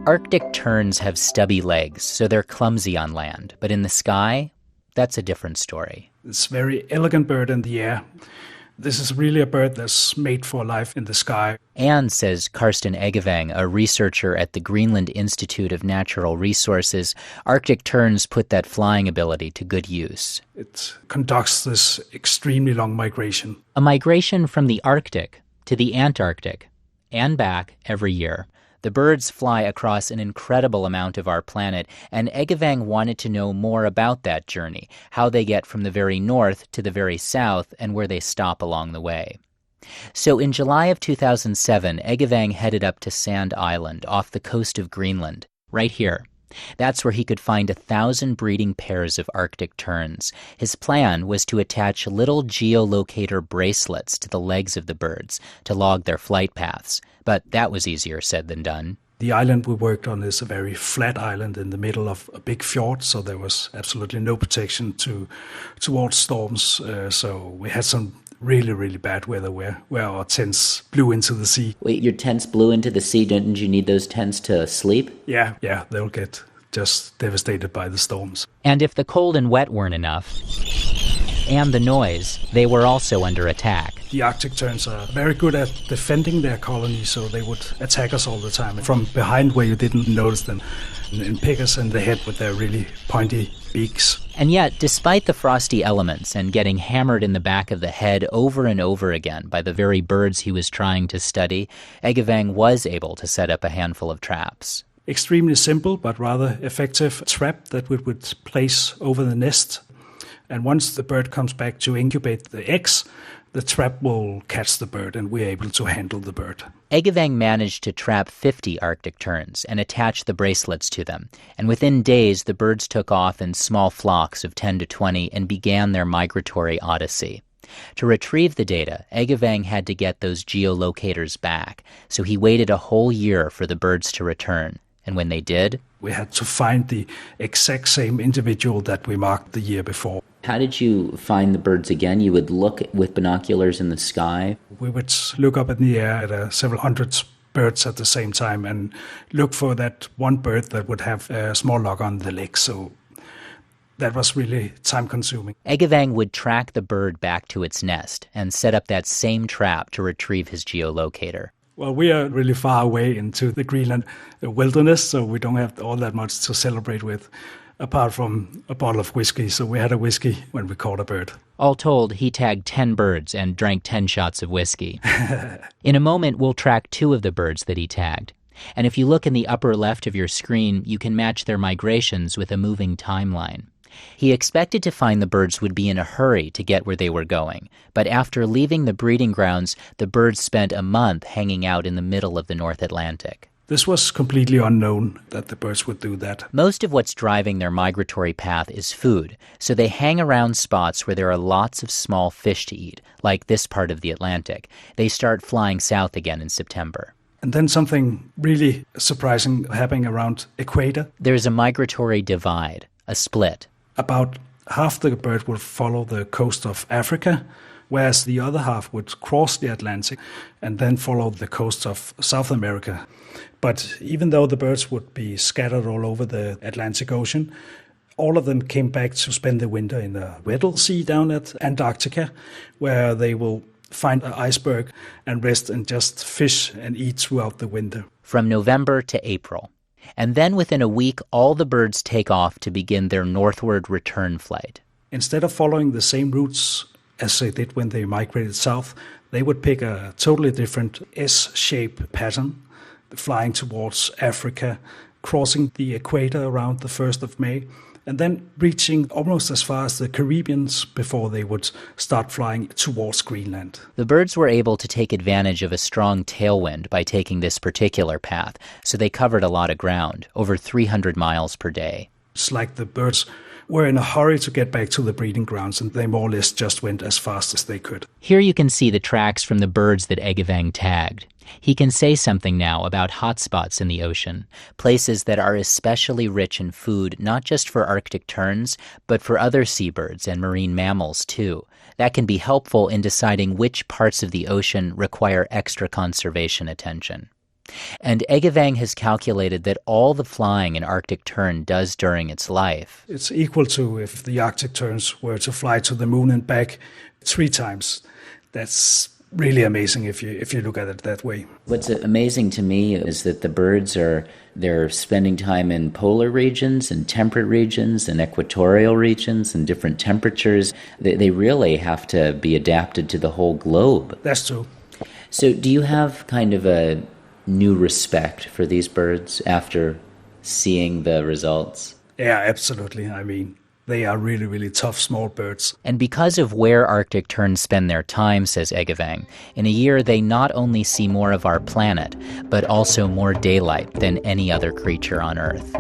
Arctic terns have stubby legs, so they're clumsy on land. But in the sky, that's a different story. It's a very elegant bird in the air. This is really a bird that's made for life in the sky. And, says Karsten Eggevang, a researcher at the Greenland Institute of Natural Resources, Arctic terns put that flying ability to good use. It conducts this extremely long migration. A migration from the Arctic to the Antarctic and back every year. The birds fly across an incredible amount of our planet, and Eggevang wanted to know more about that journey, how they get from the very north to the very south, and where they stop along the way. So in July of 2007, Eggevang headed up to Sand Island off the coast of Greenland, right here. That's where he could find 1,000 breeding pairs of Arctic terns. His plan was to attach little geolocator bracelets to the legs of the birds to log their flight paths. But that was easier said than done. The island we worked on is a very flat island in the middle of a big fjord, so there was absolutely no protection towards storms. So we had some really, really bad weather where our tents blew into the sea. Wait, your tents blew into the sea? Didn't you need those tents to sleep? Yeah, they'll get just devastated by the storms. And if the cold and wet weren't enough, and the noise, they were also under attack. The Arctic terns are very good at defending their colony, so they would attack us all the time from behind where you didn't notice them and pick us in the head with their really pointy beaks. And yet, despite the frosty elements and getting hammered in the back of the head over and over again by the very birds he was trying to study, Eggevang was able to set up a handful of traps. Extremely simple but rather effective trap that we would place over the nest. And once the bird comes back to incubate the eggs, the trap will catch the bird and we're able to handle the bird. Eggevang managed to trap 50 Arctic terns and attach the bracelets to them. And within days, the birds took off in small flocks of 10 to 20 and began their migratory odyssey. To retrieve the data, Eggevang had to get those geolocators back, so he waited a whole year for the birds to return. And when they did, we had to find the exact same individual that we marked the year before. How did you find the birds again? You would look with binoculars in the sky? We would look up in the air at several hundred birds at the same time and look for that one bird that would have a small lock on the leg. So that was really time-consuming. Eggevang would track the bird back to its nest and set up that same trap to retrieve his geolocator. Well, we are really far away into the Greenland wilderness, so we don't have all that much to celebrate with, apart from a bottle of whiskey. So we had a whiskey when we caught a bird. All told, he tagged 10 birds and drank 10 shots of whiskey. In a moment, we'll track 2 of the birds that he tagged. And if you look in the upper left of your screen, you can match their migrations with a moving timeline. He expected to find the birds would be in a hurry to get where they were going, but after leaving the breeding grounds, the birds spent a month hanging out in the middle of the North Atlantic. This was completely unknown that the birds would do that. Most of what's driving their migratory path is food, so they hang around spots where there are lots of small fish to eat, like this part of the Atlantic. They start flying south again in September. And then something really surprising happening around equator. There's a migratory divide, a split. About half the bird would follow the coast of Africa, whereas the other half would cross the Atlantic and then follow the coast of South America. But even though the birds would be scattered all over the Atlantic Ocean, all of them came back to spend the winter in the Weddell Sea down at Antarctica, where they will find an iceberg and rest and just fish and eat throughout the winter. From November to April. And then within a week, all the birds take off to begin their northward return flight. Instead of following the same routes as they did when they migrated south, they would pick a totally different S-shape pattern, flying towards Africa, crossing the equator around the 1st of May, and then reaching almost as far as the Caribbean before they would start flying towards Greenland. The birds were able to take advantage of a strong tailwind by taking this particular path, so they covered a lot of ground, over 300 miles per day. It's like the birds were in a hurry to get back to the breeding grounds, and they more or less just went as fast as they could. Here you can see the tracks from the birds that Eggevang tagged. He can say something now about hotspots in the ocean, places that are especially rich in food, not just for Arctic terns, but for other seabirds and marine mammals too. That can be helpful in deciding which parts of the ocean require extra conservation attention. And Eggevang has calculated that all the flying an Arctic tern does during its life. It's equal to if the Arctic terns were to fly to the moon and back 3 times. That's really amazing if you look at it that way. What's amazing to me is that the birds they're spending time in polar regions and temperate regions and equatorial regions and different temperatures. They really have to be adapted to the whole globe. That's true. So do you have kind of a new respect for these birds after seeing the results? Yeah, absolutely. I mean, they are really, really tough small birds. And because of where Arctic terns spend their time, says Eggevang, in a year they not only see more of our planet, but also more daylight than any other creature on Earth.